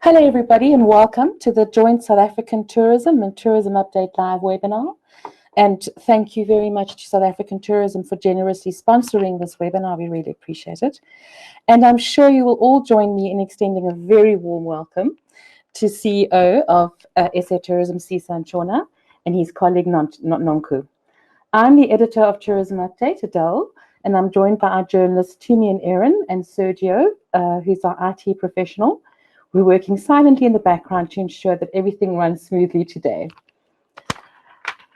Hello everybody and welcome to the Joint South African Tourism and Tourism Update Live webinar. And thank you very much to South African Tourism for generously sponsoring this webinar. We really appreciate it. And I'm sure you will all join me in extending a very warm welcome to CEO of SA Tourism, Sisa Ntshona, and his colleague Nonku. I'm the editor of Tourism Update, Adele, and I'm joined by our journalists Tumi and Erin and Sergio, who's our IT professional. We're working silently in the background to ensure that everything runs smoothly today.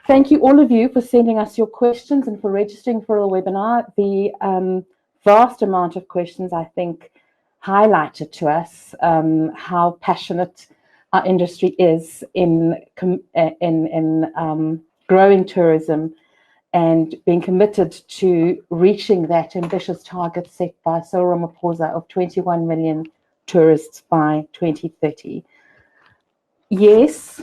Thank you all of you for sending us your questions and for registering for our webinar. The vast amount of questions, I think, highlighted to us how passionate our industry is in growing tourism and being committed to reaching that ambitious target set by Cyril Ramaphosa of 21 million tourists by 2030. Yes,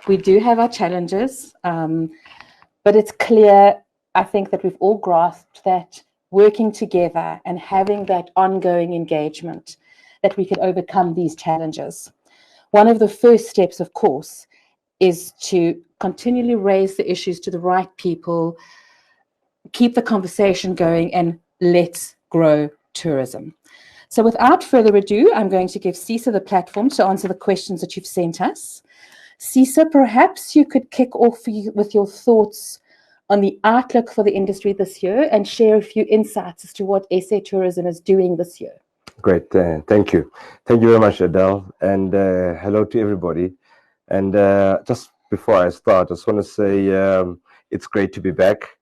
we do have our challenges, but it's clear, I think, that we've all grasped that working together and having that ongoing engagement, that we can overcome these challenges. One of the first steps, of course, is to continually raise the issues to the right people, keep the conversation going, and let's grow tourism. So without further ado, I'm going to give Sisa the platform to answer the questions that you've sent us. Sisa, perhaps you could kick off with your thoughts on the outlook for the industry this year and share a few insights as to what SA Tourism is doing this year. Great, thank you. Thank you very much, Adele, and hello to everybody. And just before I start, I just want to say it's great to be back.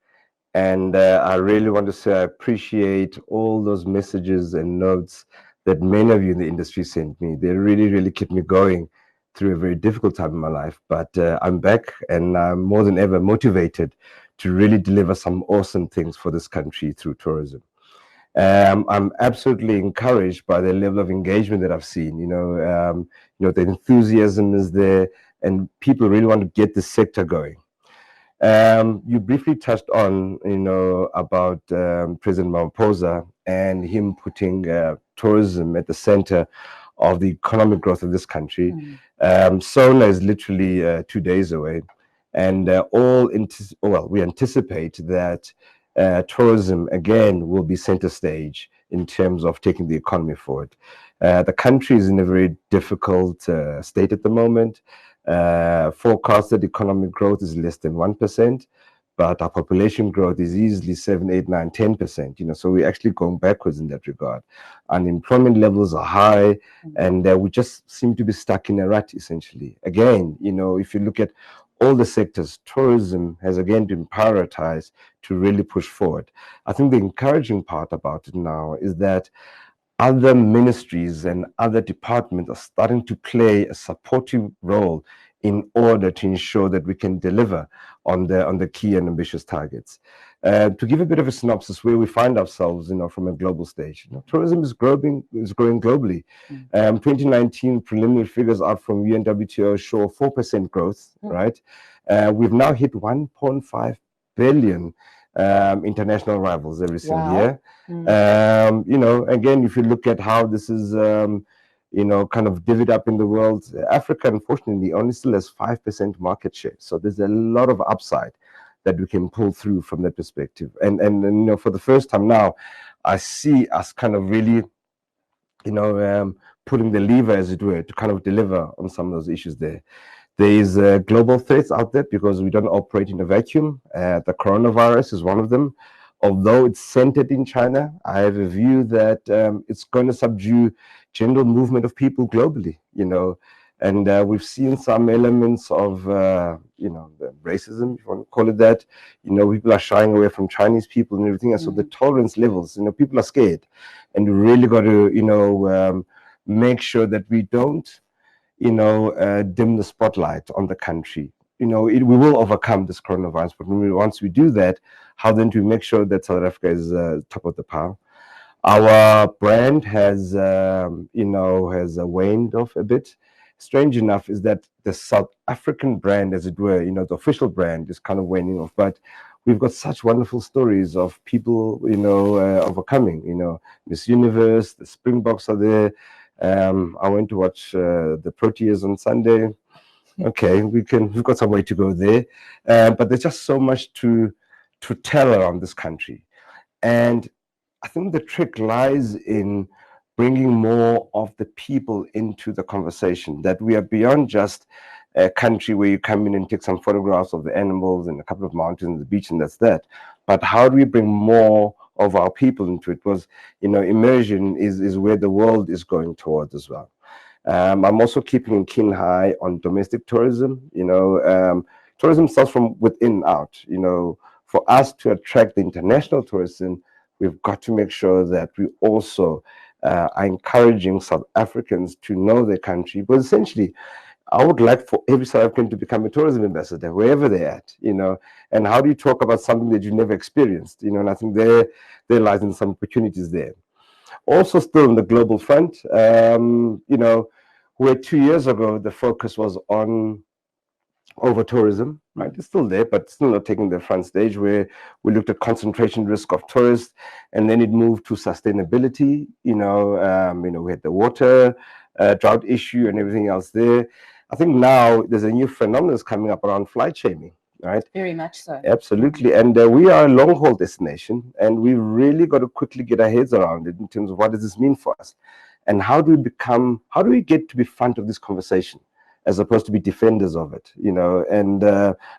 And I really want to say I appreciate all those messages and notes that many of you in the industry sent me. They really, really keep me going through a very difficult time in my life. But I'm back and I'm more than ever motivated to really deliver some awesome things for this country through tourism. I'm absolutely encouraged by the level of engagement that I've seen. The enthusiasm is there and people really want to get the sector going. You briefly touched on, about President Ramaphosa and him putting tourism at the center of the economic growth of this country. SONA is literally 2 days away, and we anticipate that tourism again will be center stage in terms of taking the economy forward. The country is in a very difficult state at the moment. Forecasted economic growth is less than 1%, but our population growth is easily 7, 8, 9, 10%. So we're actually going backwards in that regard. Unemployment levels are high, and we just seem to be stuck in a rut, essentially. Again, if you look at all the sectors, tourism has again been prioritized to really push forward. I think the encouraging part about it now is that other ministries and other departments are starting to play a supportive role in order to ensure that we can deliver on the key and ambitious targets. To give a bit of a synopsis where we find ourselves, from a global stage, tourism is growing globally. 2019 preliminary figures out from UNWTO show 4% growth, right? We've now hit 1.5 billion international arrivals every single year. Again, if you look at how this is, kind of divvied up in the world, Africa, unfortunately, only still has 5% market share. So there's a lot of upside that we can pull through from that perspective. And for the first time now, I see us kind of really, pulling the lever, as it were, to kind of deliver on some of those issues there. There is global threats out there because we don't operate in a vacuum. The coronavirus is one of them. Although it's centered in China, I have a view that it's going to subdue general movement of people globally, and we've seen some elements of, the racism, if you want to call it that. People are shying away from Chinese people and everything. And so the tolerance levels, people are scared. And we really got to, make sure that we don't, dim the spotlight on the country. We will overcome this coronavirus, but once we do that, how then do we make sure that South Africa is top of the pile? Our brand has, waned off a bit. Strange enough is that the South African brand, as it were, the official brand is kind of waning off, but we've got such wonderful stories of people, overcoming, Miss Universe, the Springboks are there. I went to watch the Proteas on Sunday. Okay, we've got some way to go there, but there's just so much to tell around this country, and I think the trick lies in bringing more of the people into the conversation, that we are beyond just a country where you come in and take some photographs of the animals and a couple of mountains, the beach, and that's that. But how do we bring more of our people into it? Because, immersion is where the world is going towards as well. I'm also keeping a keen eye on domestic tourism. Tourism starts from within out. For us to attract the international tourism, we've got to make sure that we also are encouraging South Africans to know their country. But essentially, I would like for every South African to become a tourism ambassador, wherever they're at, And how do you talk about something that you've never experienced, And I think there lies in some opportunities there. Also, still on the global front, where 2 years ago the focus was on over tourism, right? It's still there, but still not taking the front stage, where we looked at concentration risk of tourists, and then it moved to sustainability. We had the water drought issue and everything else there. I think now there's a new phenomenon that's coming up around flight shaming, right? Very much so. Absolutely. And we are a long haul destination, and we really got to quickly get our heads around it in terms of what does this mean for us, and how do we get to be front of this conversation as opposed to be defenders of it, and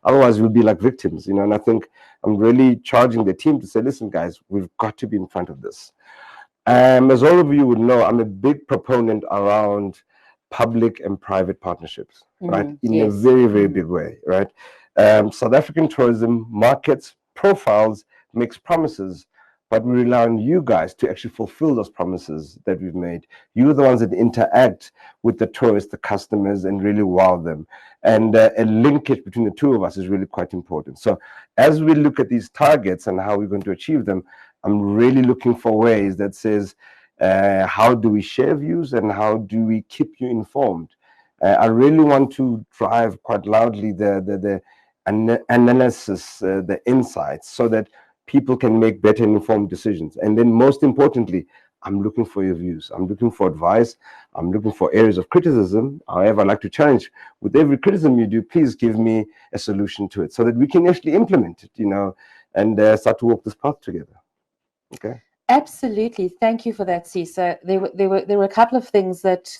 otherwise we'll be like victims, and I think I'm really charging the team to say, listen, guys, we've got to be in front of this. As all of you would know, I'm a big proponent around public and private partnerships, right? In a very, very big way, right? South African tourism markets, profiles, makes promises, but we rely on you guys to actually fulfill those promises that we've made. You're the ones that interact with the tourists, the customers, and really wow them. And a linkage between the two of us is really quite important. So as we look at these targets and how we're going to achieve them, I'm really looking for ways that says, how do we share views and how do we keep you informed? I really want to drive quite loudly the analysis, the insights, so that people can make better informed decisions. And then most importantly, I'm looking for your views. I'm looking for advice. I'm looking for areas of criticism. However, I like to challenge, with every criticism you do, please give me a solution to it so that we can actually implement it, and start to walk this path together. Okay. Absolutely. Thank you for that, Sisa. There were a couple of things that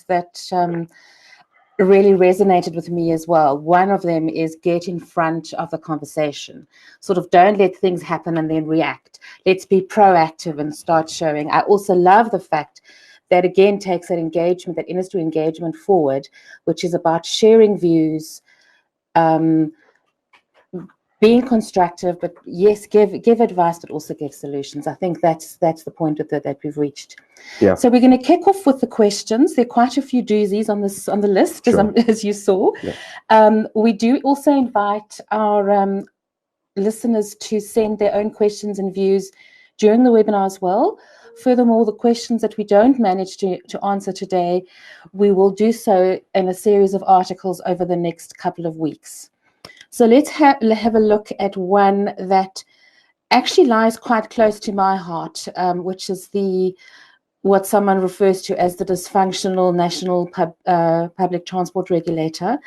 really resonated with me as well. One of them is get in front of the conversation. Sort of don't let things happen and then react. Let's be proactive and start showing. I also love the fact that, again, takes that engagement, that industry engagement forward, which is about sharing views, being constructive, but yes, give advice, but also give solutions. I think that's the point that we've reached. Yeah. So we're going to kick off with the questions. There are quite a few doozies on the list, sure, as you saw. Yeah. We do also invite our listeners to send their own questions and views during the webinar as well. Furthermore, the questions that we don't manage to answer today, we will do so in a series of articles over the next couple of weeks. So let's have a look at one that actually lies quite close to my heart, which is what someone refers to as the dysfunctional national public transport regulator.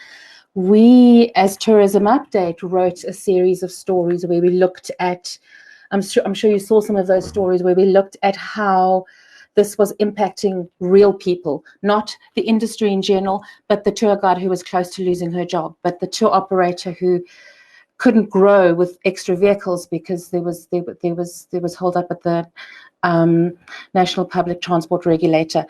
We, as Tourism Update, wrote a series of stories where we looked at, I'm sure you saw some of those stories, where we looked at how this was impacting real people, not the industry in general, but the tour guide who was close to losing her job, but the tour operator who couldn't grow with extra vehicles because there was hold up at the National Public Transport Regulator.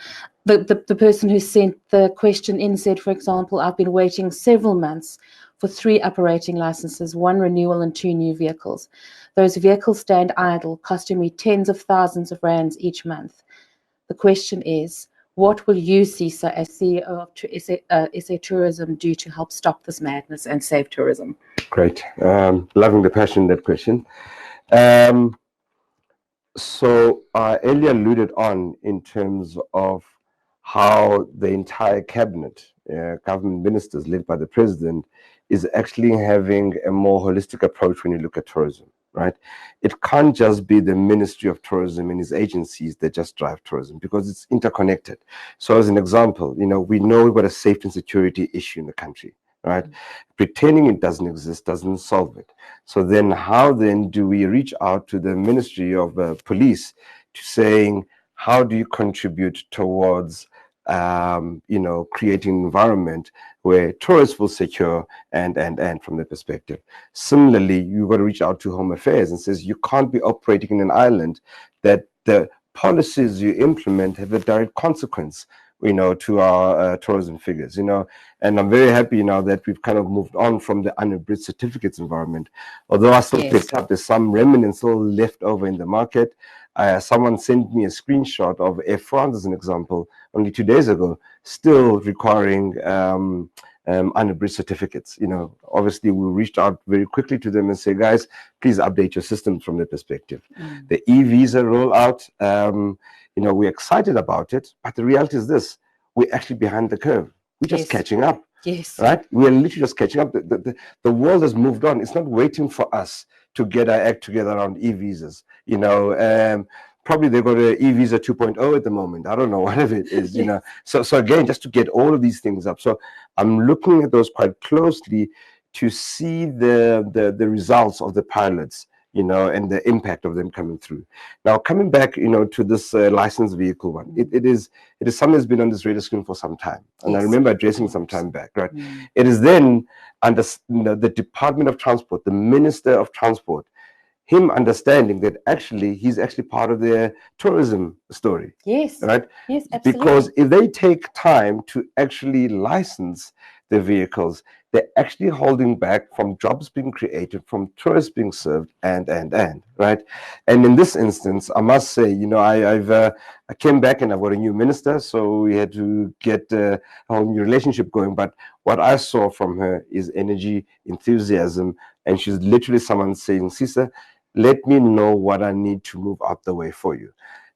The person who sent the question in said, for example, I've been waiting several months for 3 operating licenses, 1 renewal and 2 new vehicles. Those vehicles stand idle, costing me tens of thousands of rands each month. The question is, what will you, Sisa, as CEO of SA Tourism, do to help stop this madness and save tourism? Great. Loving the passion in that question. So I earlier alluded on in terms of how the entire cabinet, government ministers led by the president, is actually having a more holistic approach when you look at tourism, right? It can't just be the Ministry of Tourism and its agencies that just drive tourism, because it's interconnected. So as an example, we know we've got a safety and security issue in the country, right? Pretending it doesn't exist doesn't solve it. So then how then do we reach out to the Ministry of Police to saying, how do you contribute towards creating an environment where tourists will secure and from their perspective. Similarly, you've got to reach out to Home Affairs and says you can't be operating in an island that the policies you implement have a direct consequence to our tourism figures, and I'm very happy now that we've kind of moved on from the unabridged certificates environment, although I still picked up there's some remnants still left over in the market. Someone sent me a screenshot of Air France as an example only 2 days ago, still requiring unabridged certificates. Obviously we reached out very quickly to them and say, guys, please update your systems from their perspective. The e-visa rollout, we're excited about it, but the reality is this: we're actually behind the curve. We're just catching up. Yes. Right? We're literally just catching up. The world has moved on. It's not waiting for us to get our act together around e-visas. Probably they've got an e-visa 2.0 at the moment. I don't know, whatever it is, So again, just to get all of these things up. So I'm looking at those quite closely to see the results of the pilots, and the impact of them coming through. Now, coming back, to this licensed vehicle one, it is something that's been on this radar screen for some time. And I remember addressing some time back, right? It is then under the Department of Transport, the Minister of Transport, him understanding that actually he's actually part of their tourism story. Yes. Right? Yes, absolutely. Because if they take time to actually license the vehicles, they're actually holding back from jobs being created, from tourists being served, and right. And in this instance, I must say, I came back and I've got a new minister, so we had to get a whole new relationship going. But what I saw from her is energy, enthusiasm, and she's literally someone saying, Sisa, let me know what I need to move out the way for you.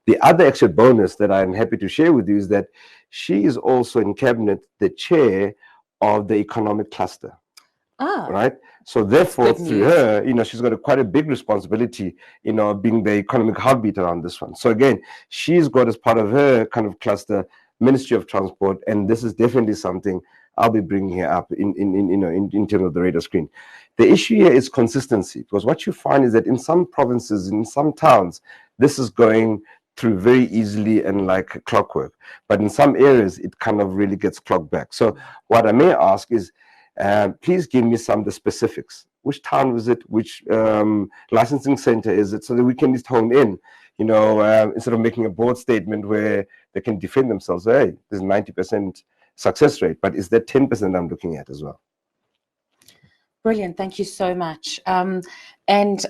The other extra bonus that I'm happy to share with you is that she is also in cabinet the chair of the economic cluster. Right. So therefore, through her, she's got quite a big responsibility, being the economic heartbeat around this one. So again, she's got as part of her kind of cluster, Ministry of Transport, and this is definitely something I'll be bringing here up in terms of the radar screen. The issue here is consistency, because what you find is that in some provinces, in some towns, this is going through very easily and like clockwork, but in some areas it kind of really gets clocked back. So what I may ask is, please give me some of the specifics. Which town was it? Which licensing center is it? So that we can just hone in, instead of making a broad statement where they can defend themselves. Hey, there's 90% success rate, but is that 10% I'm looking at as well? Brilliant. Thank you so much. And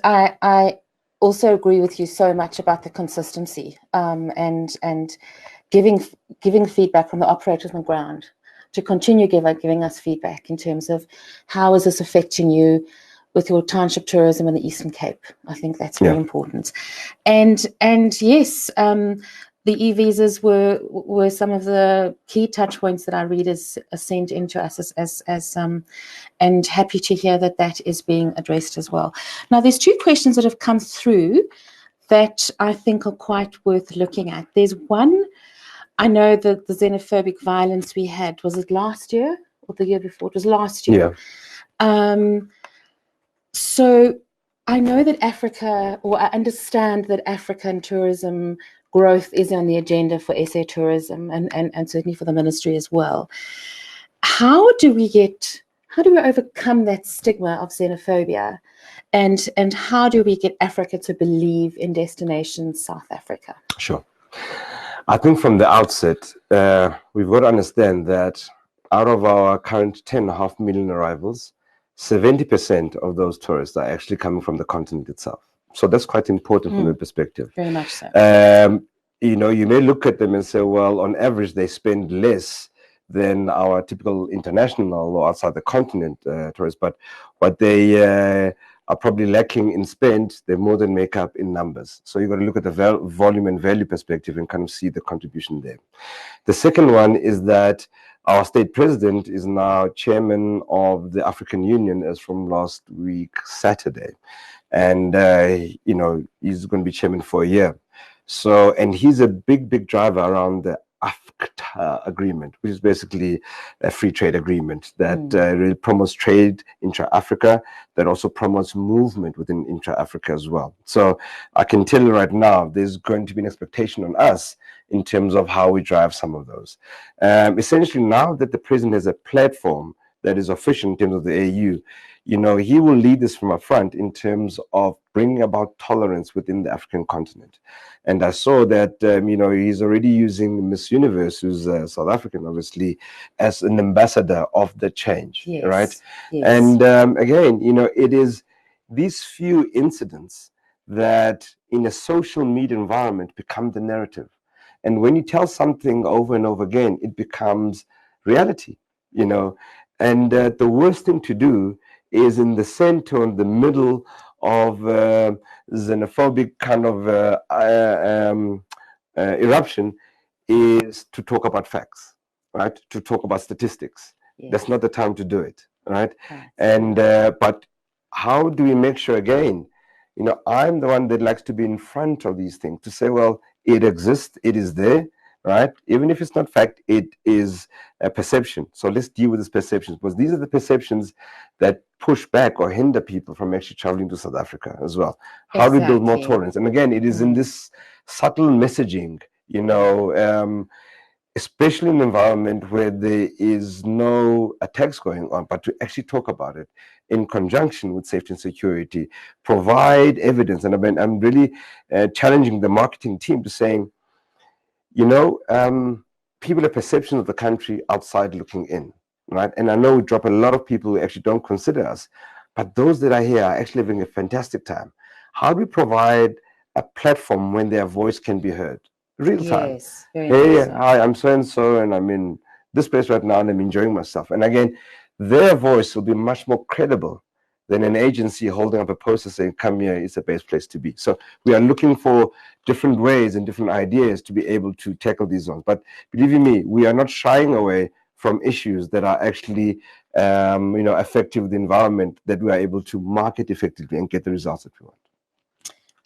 I also agree with you so much about the consistency and giving feedback from the operators on the ground, to continue giving us feedback in terms of how is this affecting you with your township tourism in the Eastern Cape. I think that's very important. And yes, the e-visas were some of the key touch points that our readers sent into us as and happy to hear that is being addressed as well. Now, there's two questions that have come through that I think are quite worth looking at. There's one. I know that the xenophobic violence we had, was it last year or the year before? It was last year. Yeah. So I know that Africa, or I understand that African tourism growth is on the agenda for SA tourism and certainly for the ministry as well. How do we overcome that stigma of xenophobia? And how do we get Africa to believe in destinations South Africa? Sure. I think from the outset, we've got to understand that out of our current 10.5 million arrivals, 70% of those tourists are actually coming from the continent itself. So that's quite important from the perspective. Very much so. You may look at them and say, well, on average, they spend less than our typical international or outside the continent tourists, but what they are probably lacking in spend, they more than make up in numbers. So you've got to look at the volume and value perspective and kind of see the contribution there. The second one is that our state president is now chairman of the African Union as from last week, Saturday. and he's going to be chairman for a year. So, and he's a big driver around the AfCFTA agreement, which is basically a free trade agreement that really promotes trade intra-Africa, that also promotes movement within intra-Africa as well. So I can tell you right now, there's going to be an expectation on us in terms of how we drive some of those. Essentially, now that the president has a platform that is official in terms of the AU, he will lead this from up front in terms of bringing about tolerance within the African continent. And I saw that, he's already using Miss Universe, who's South African, obviously, as an ambassador of the change, right? Yes. And again, it is these few incidents that in a social media environment become the narrative. And when you tell something over and over again, it becomes reality, And the worst thing to do is in the center, in the middle of xenophobic kind of eruption, is to talk about facts, right? To talk about statistics. Yes. That's not the time to do it, right? And but how do we make sure, again, I'm the one that likes to be in front of these things, to say, well, it exists, it is there, right? Even if it's not fact, it is a perception. So let's deal with these perceptions, because these are the perceptions that push back or hinder people from actually traveling to South Africa as well. How do we build more tolerance? And again, it is in this subtle messaging, especially in an environment where there is no attacks going on, but to actually talk about it in conjunction with safety and security, provide evidence. And I'm really challenging the marketing team to saying, people have perceptions of the country outside looking in, right? And I know we drop a lot of people who actually don't consider us, but those that are here are actually having a fantastic time. How do we provide a platform when their voice can be heard? Real time. Yes, very Hey, nice. hi, I'm so-and-so, and I'm in this place right now, and I'm enjoying myself. And again, their voice will be much more credible than an agency holding up a poster saying, come here, it's the best place to be. So we are looking for different ways and different ideas to be able to tackle these ones. But believe you me, we are not shying away from issues that are actually, effective with the environment, that we are able to market effectively and get the results that we want.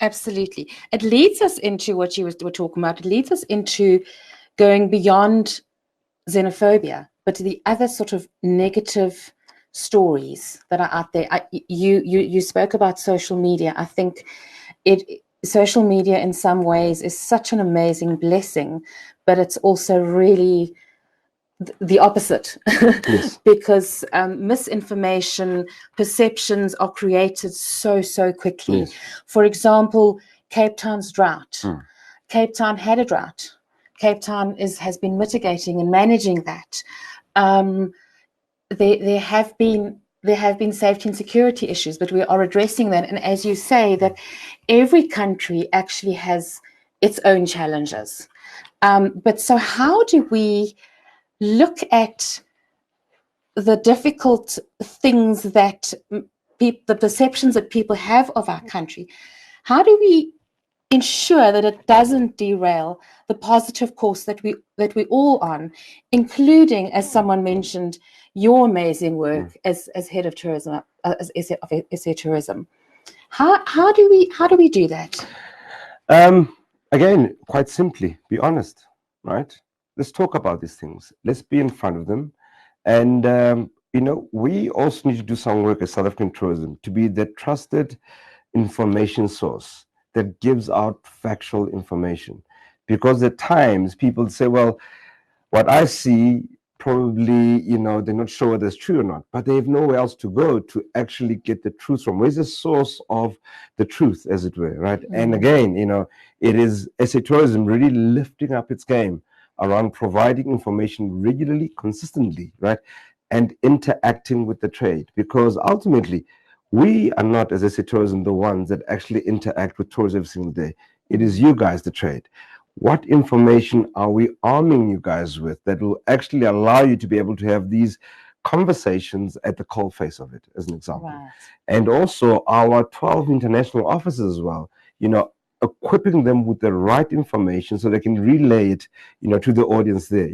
Absolutely. It leads us into what you were talking about. It leads us into going beyond xenophobia, but to the other sort of negative stories that are out there. You spoke about social media. I think social media in some ways is such an amazing blessing, but it's also really the opposite. Yes. Because misinformation, perceptions are created so quickly. Yes. For example, Cape Town's drought. Cape Town had a drought. Cape Town has been mitigating and managing that. There have been safety and security issues, but we are addressing that. And as you say, that every country actually has its own challenges. But so how do we look at the difficult things that the perceptions that people have of our country? How do we ensure that it doesn't derail the positive course that we all on, including, as someone mentioned, your amazing work as head of tourism, as SA Tourism? How do we do that? Again, quite simply, be honest, right? Let's talk about these things. Let's be in front of them. And, we also need to do some work as South African tourism to be the trusted information source that gives out factual information. Because at times people say, well, what I see, probably, they're not sure whether it's true or not, but they have nowhere else to go to actually get the truth from. Where's the source of the truth, as it were, right? And again, it is SA Tourism really lifting up its game around providing information regularly, consistently, right? And interacting with the trade, because ultimately, we are not, as SA Tourism, the ones that actually interact with tourists every single day. It is you guys, the trade. What information are we arming you guys with that will actually allow you to be able to have these conversations at the cold face of it, as an example? Right. And also our 12 international offices as well, equipping them with the right information so they can relay it, to the audience there.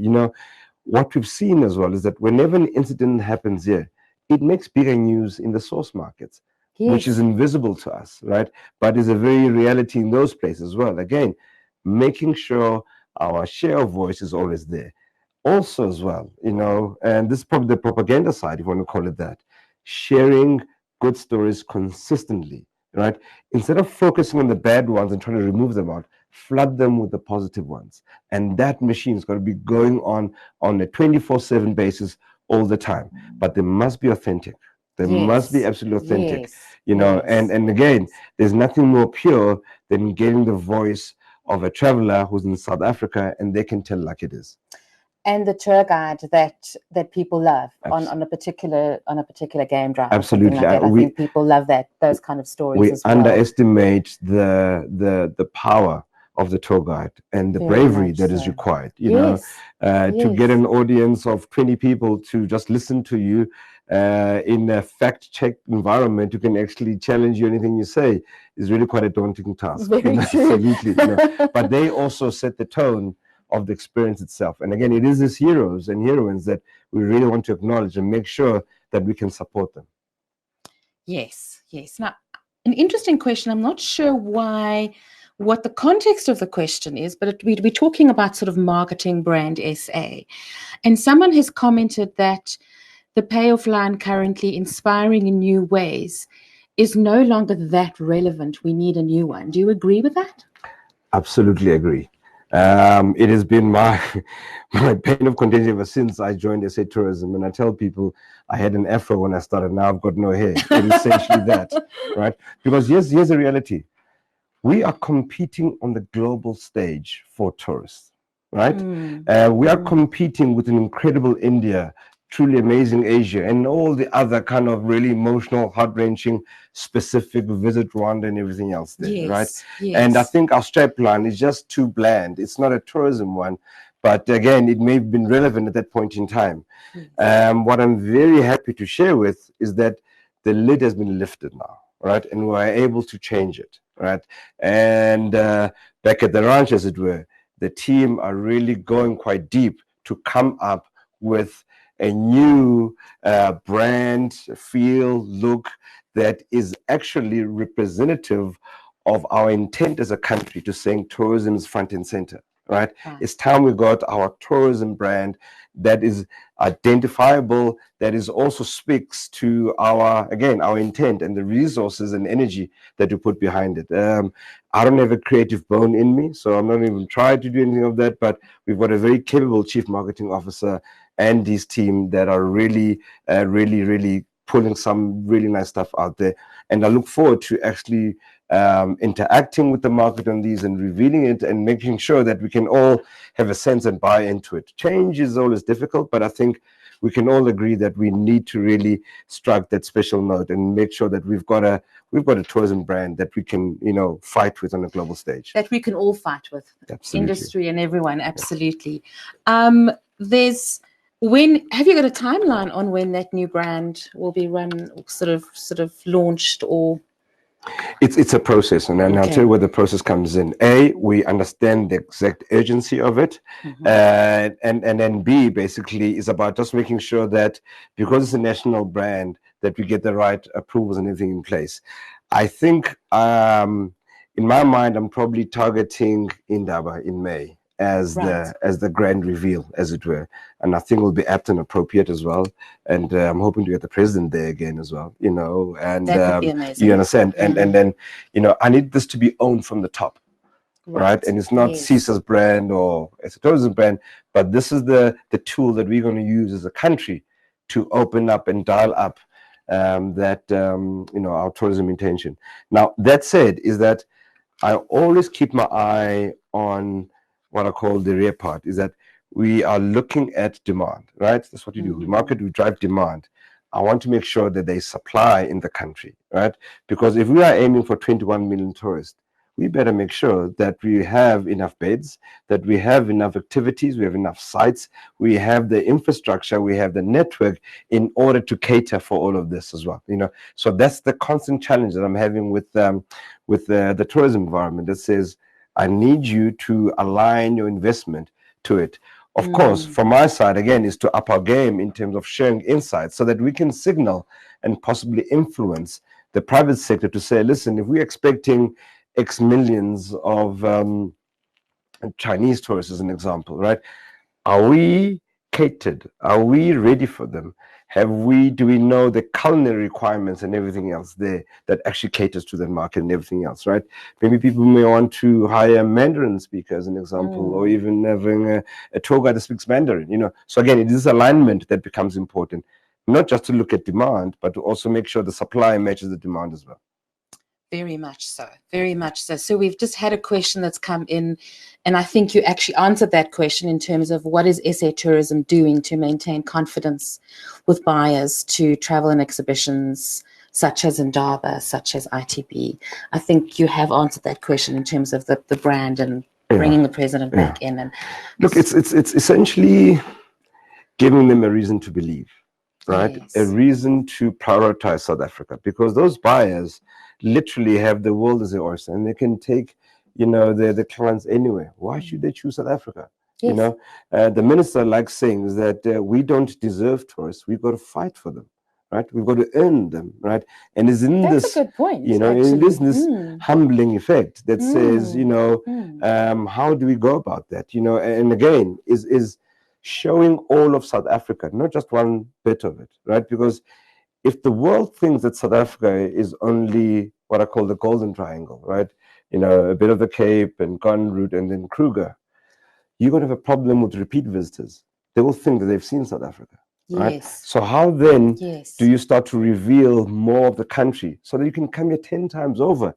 What we've seen as well is that whenever an incident happens here, it makes bigger news in the source markets. which is Yes. invisible to us, right? But is a very reality in those places as well. Again, making sure our share of voice is always there. Also, as well, and this is probably the propaganda side, if you want to call it that, sharing good stories consistently, right? Instead of focusing on the bad ones and trying to remove them out, flood them with the positive ones. And that machine is going to be going on a 24/7 basis all the time. But they must be authentic. They must be Yes. absolutely authentic, Yes. and Yes. again, there's nothing more pure than getting the voice of a traveler who's in South Africa and they can tell like it is. And the tour guide that people love Abs- on a particular game drive or something Absolutely. like that. I think people love those kind of stories We as well. underestimate the power of the tour guide and the Very bravery much that is so. required, Yes. to get Yes. an audience of 20 people to just listen to you in a fact-checked environment who can actually challenge you anything you say is really quite a daunting task. Very true. Absolutely. But they also set the tone of the experience itself. And again, it is these heroes and heroines that we really want to acknowledge and make sure that we can support them. Yes, yes. Now, an interesting question. I'm not sure what the context of the question is, but we're talking about sort of marketing brand SA. And someone has commented that the payoff line currently inspiring in new ways is no longer that relevant. We need a new one. Do you agree with that? Absolutely agree. It has been my pain of contention ever since I joined SA Tourism. And I tell people I had an afro when I started. Now I've got no hair. It is essentially that, right? Because here's the reality. We are competing on the global stage for tourists, right? We are competing with an incredible India, truly amazing Asia, and all the other kind of really emotional, heart-wrenching, specific Visit Rwanda and everything else there, right? Yes. And I think our strap line is just too bland. It's not a tourism one, but again, it may have been relevant at that point in time. What I'm very happy to share with is that the lid has been lifted now, right? And we're able to change it, right? And back at the ranch, as it were, the team are really going quite deep to come up with a new brand, feel, look that is actually representative of our intent as a country to saying tourism is front and center, right? It's time we got our tourism brand that is identifiable, that is also speaks to our intent and the resources and energy that you put behind it. I don't have a creative bone in me, so I'm not even trying to do anything of that, but we've got a very capable chief marketing officer and his team that are really pulling some really nice stuff out there. And I look forward to actually interacting with the market on these and revealing it and making sure that we can all have a sense and buy into it. Change is always difficult, but I think we can all agree that we need to really strike that special note and make sure that we've got a tourism brand that we can, fight with on a global stage. That we can all fight with. Absolutely. Industry and everyone, absolutely. Have you got a timeline on when that new brand will be run, sort of launched, or? It's a process, and I'll tell you where the process comes in. A, we understand the exact urgency of it, and then B, basically, is about just making sure that because it's a national brand, that we get the right approvals and everything in place. I think, in my mind, I'm probably targeting Indaba in May as the grand reveal, as it were, and I think it will be apt and appropriate as well. And I'm hoping to get the president there again as well, and that would be amazing. you understand. And then I need this to be owned from the top, right? And it's not Sisa's brand or it's a tourism brand, but this is the tool that we're going to use as a country to open up and dial up our tourism intention. Now, that said, is that I always keep my eye on what I call the rear part, is that we are looking at demand, right? That's what you do. We market, we drive demand. I want to make sure that there's supply in the country, right? Because if we are aiming for 21 million tourists, we better make sure that we have enough beds, that we have enough activities, we have enough sites, we have the infrastructure, we have the network in order to cater for all of this as well. So that's the constant challenge that I'm having with the tourism environment that says, I need you to align your investment to it. Of course, from my side, again, is to up our game in terms of sharing insights so that we can signal and possibly influence the private sector to say, listen, if we're expecting X millions of Chinese tourists, as an example, right? Are we catered? Are we ready for them? Do we know the culinary requirements and everything else there that actually caters to the market and everything else, right? Maybe people may want to hire Mandarin speakers, an example, or even having a tour guide that speaks Mandarin, you know. So again, it is alignment that becomes important, not just to look at demand, but to also make sure the supply matches the demand as well. Very much so, very much so. So we've just had a question that's come in, and I think you actually answered that question in terms of what is SA Tourism doing to maintain confidence with buyers to travel and exhibitions such as Indaba, such as ITB. I think you have answered that question in terms of the brand and bringing the president back in. And look, it's essentially giving them a reason to believe, right? Yes. A reason to prioritize South Africa, because those buyers literally have the world as their oyster, and they can take, you know, the clients anywhere. Why should they choose South Africa? Yes. You know, the minister likes saying is that we don't deserve tourists. We've got to fight for them, right? We've got to earn them, right? And it's in That's this, a good point, you know, actually. it is this humbling effect that says, you know, how do we go about that? You know, and again, is showing all of South Africa, not just one bit of it, right? Because if the world thinks that South Africa is only what I call the Golden Triangle, right? You know, a bit of the Cape and Garden Route and then Kruger, you're going to have a problem with repeat visitors. They will think that they've seen South Africa, right? Yes. So how then Yes. do you start to reveal more of the country so that you can come here 10 times over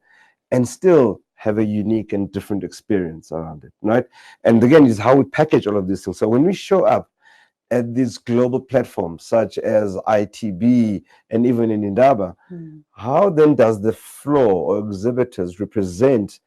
and still have a unique and different experience around it, right? And again, is how we package all of these things. So when we show up at these global platforms such as ITB and even in Indaba, how then does the floor or exhibitors represent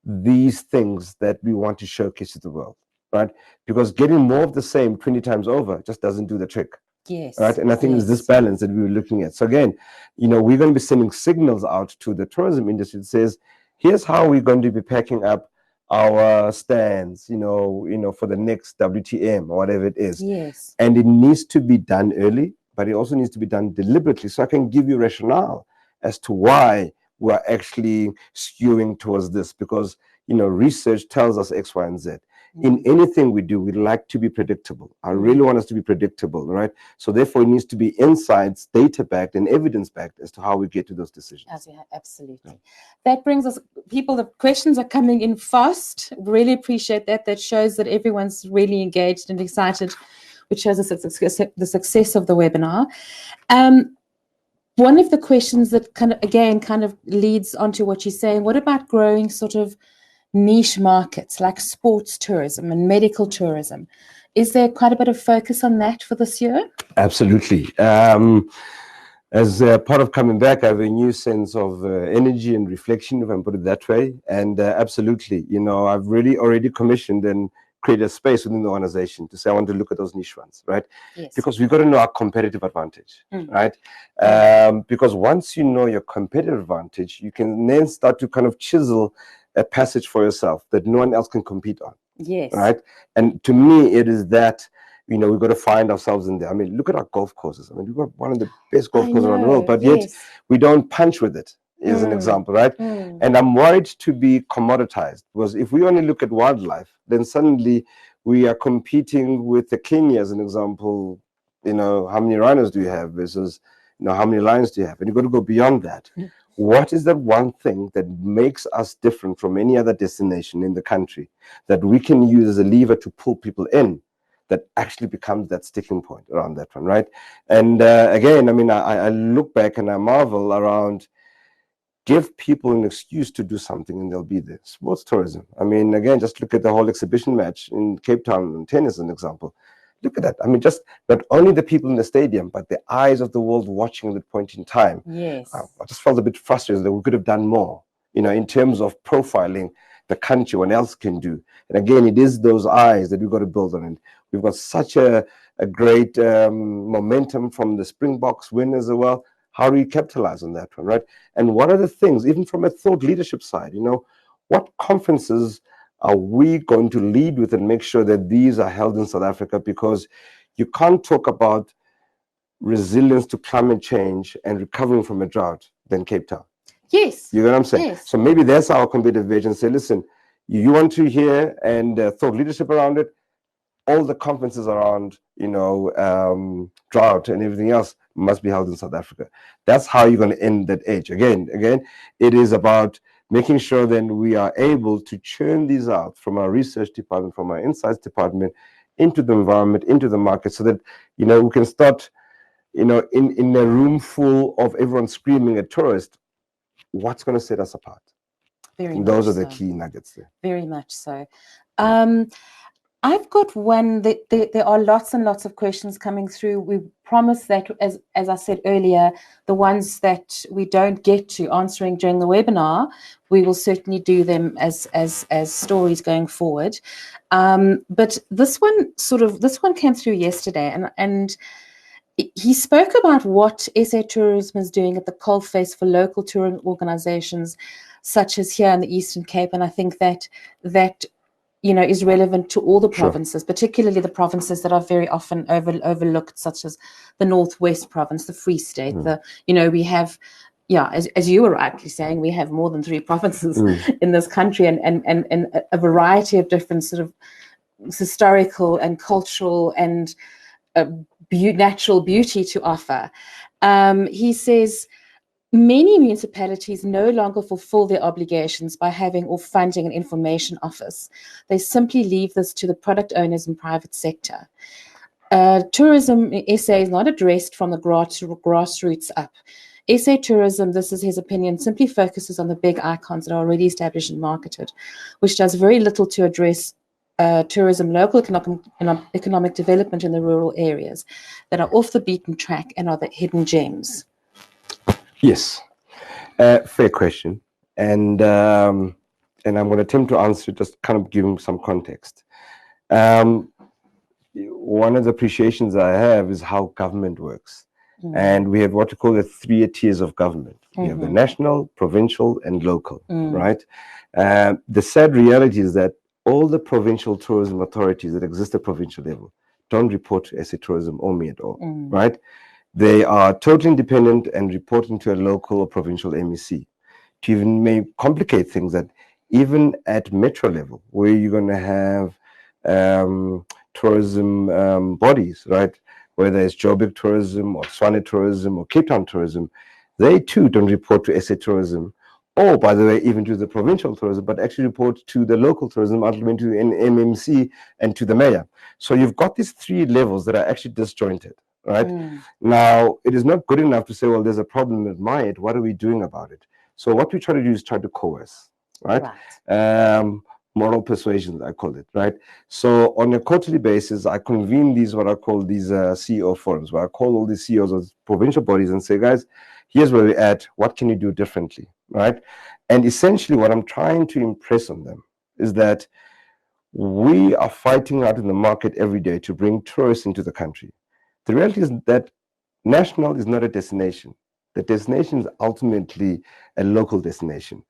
these things that we want to showcase to the world, right? Because getting more of the same 20 times over just doesn't do the trick. Yes. Right. And I think it's this balance that we were looking at. So again, you know, we're going to be sending signals out to the tourism industry that says, here's how we're going to be packing up our stands, you know, for the next WTM or whatever it is. Yes. And it needs to be done early, but it also needs to be done deliberately. So I can give you rationale as to why we're actually skewing towards this, because, you know, research tells us X, Y, and Z. In anything we do, we like to be predictable. I really want us to be predictable, right? So therefore, it needs to be insights, data-backed and evidence-backed as to how we get to those decisions. Absolutely. That brings us, people, the questions are coming in fast. Really appreciate that. That shows that everyone's really engaged and excited, which shows us the success of the webinar. One of the questions that kind of leads onto what you're saying, what about growing sort of niche markets like sports tourism and medical tourism? Is there quite a bit of focus on that for this year? Absolutely. As part of coming back, I have a new sense of energy and reflection, if I can put it that way. And absolutely, you know, I've really already commissioned and created a space within the organization to say, I want to look at those niche ones, right? Yes. Because we've got to know our competitive advantage, right? Because once you know your competitive advantage, you can then start to kind of chisel a passage for yourself that no one else can compete on. Yes. Right. And to me, it is that, you know, we've got to find ourselves in there. I mean, look at our golf courses. I mean, we've got one of the best golf courses around the world, but yet we don't punch with it, as an example, right? And I'm worried to be commoditized, because if we only look at wildlife, then suddenly we are competing with the Kenya, as an example. You know, how many rhinos do you have versus, you know, how many lions do you have? And you've got to go beyond that. What is that one thing that makes us different from any other destination in the country that we can use as a lever to pull people in, that actually becomes that sticking point around that one, right? And again, I mean, I look back and I marvel around, give people an excuse to do something and they'll be there. Sports tourism. I mean, again, just look at the whole exhibition match in Cape Town in tennis, as an example. Look at that. I mean, just not only the people in the stadium, but the eyes of the world watching at that point in time. Yes. I just felt a bit frustrated that we could have done more, you know, in terms of profiling the country, what else can do. And again, it is those eyes that we've got to build on. And we've got such a great momentum from the Springboks winners as well. How do we capitalize on that one, right? And what are the things, even from a thought leadership side, you know, what conferences are we going to lead with and make sure that these are held in South Africa? Because you can't talk about resilience to climate change and recovering from a drought than Cape Town. Yes. You know what I'm saying? Yes. So maybe that's our competitive edge, and say, listen, you want to hear and thought leadership around it. All the conferences around, drought and everything else must be held in South Africa. That's how you're going to end that edge. Again, it is about making sure then we are able to churn these out from our research department, from our insights department, into the environment, into the market, so that, we can start, in a room full of everyone screaming at tourists, what's going to set us apart? Very Those are much the so. key nuggets there. Very much so. I've got one. There are lots and lots of questions coming through. We promise that, as I said earlier, the ones that we don't get to answering during the webinar, we will certainly do them as stories going forward. But this one came through yesterday, and he spoke about what SA Tourism is doing at the coalface for local tourism organizations, such as here in the Eastern Cape, and I think that is relevant to all the provinces, particularly the provinces that are very often overlooked, such as the Northwest Province, the Free State. We have, as you were rightly saying, we have more than 3 provinces in this country, and a variety of different sort of historical and cultural and natural beauty to offer. He says, many municipalities no longer fulfill their obligations by having or funding an information office. They simply leave this to the product owners and private sector. Tourism in SA is not addressed from the grassroots up. SA Tourism, this is his opinion, simply focuses on the big icons that are already established and marketed, which does very little to address tourism, local economic development in the rural areas that are off the beaten track and are the hidden gems. Yes, fair question, and I'm going to attempt to answer, just kind of giving some context. One of the appreciations I have is how government works, and we have what we call the 3 tiers of government. We have the national, provincial, and local, right? The sad reality is that all the provincial tourism authorities that exist at provincial level don't report to SA Tourism or me at all, right? They are totally independent and reporting to a local or provincial MEC. To even may complicate things, that even at metro level, where you're going to have tourism bodies, right? Whether it's Joburg Tourism or Tshwane Tourism or Cape Town Tourism, they too don't report to SA Tourism, or, by the way, even to the provincial tourism, but actually report to the local tourism, ultimately to an MMC and to the mayor. So you've got these 3 levels that are actually disjointed. Right? Now, it is not good enough to say, well, there's a problem with my end. What are we doing about it? So what we try to do is try to coerce, right? Moral persuasion, I call it, right? So on a quarterly basis, I convene these, what I call these CEO forums, where I call all the CEOs of provincial bodies and say, guys, here's where we're at. What can you do differently, right? And essentially what I'm trying to impress on them is that we are fighting out in the market every day to bring tourists into the country. The reality is that national is not a destination. The destination is ultimately a local destination.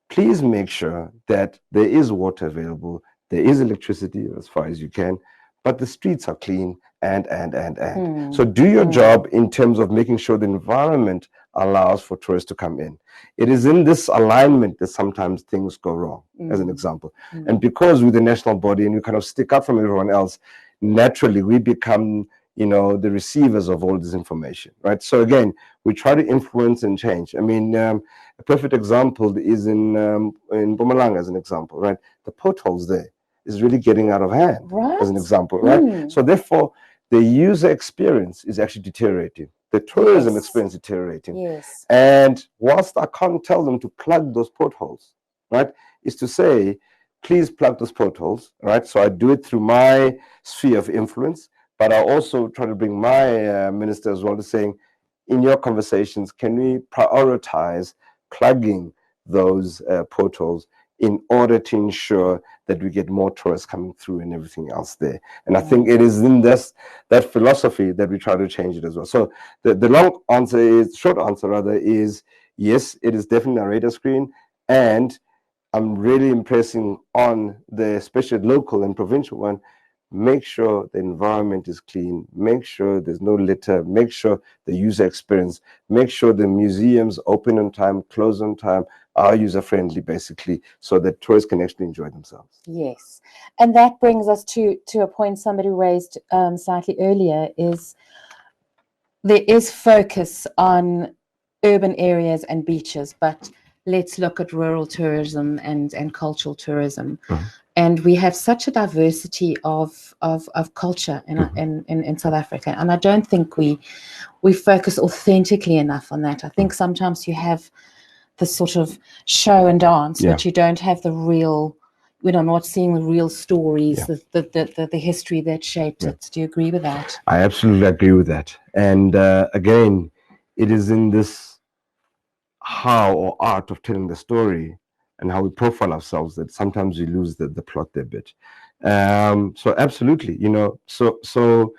Please make sure that there is water available, there is electricity as far as you can, but the streets are clean and. So do your job in terms of making sure the environment allows for tourists to come in. It is in this alignment that sometimes things go wrong, as an example. And because we're the national body and we kind of stick up from everyone else, naturally we become the receivers of all this information, right? So again, we try to influence and change. I mean, a perfect example is in Mpumalanga, as an example, right? The potholes there is really getting out of hand, as an example, right? So therefore, the user experience is actually deteriorating. The tourism experience is deteriorating. And whilst I can't tell them to plug those potholes, right, is to say, please plug those potholes, right? So I do it through my sphere of influence, but I also try to bring my minister as well to saying, in your conversations, can we prioritize plugging those potholes in order to ensure that we get more tourists coming through and everything else there? And I think it is in that philosophy that we try to change it as well. So the short answer rather is, yes, it is definitely a radar screen, and I'm really impressing on the especially local and provincial one. make sure the environment is clean, make sure there's no litter, make sure the user experience, make sure the museums open on time, close on time, are user friendly, basically, so that tourists can actually enjoy themselves. Yes, and that brings us to a point somebody raised slightly earlier, is there is focus on urban areas and beaches, but let's look at rural tourism and cultural tourism. Mm-hmm. And we have such a diversity of culture in South Africa, and I don't think we focus authentically enough on that. I think sometimes you have the sort of show and dance, but you don't have the real. We're not seeing the real stories, the history that shaped it. Do you agree with that? I absolutely agree with that. And again, it is in this how or art of telling the story and how we profile ourselves that sometimes we lose the plot there a bit. So absolutely, so